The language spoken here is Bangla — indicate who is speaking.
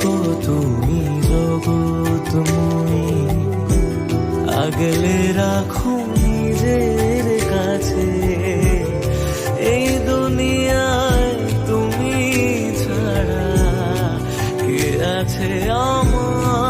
Speaker 1: গো তুমি জগৎময়ী, আগলে রাখো নিজের কাছে। এই দুনিয়ায় তুমি ছাড়া কে আছে আমার?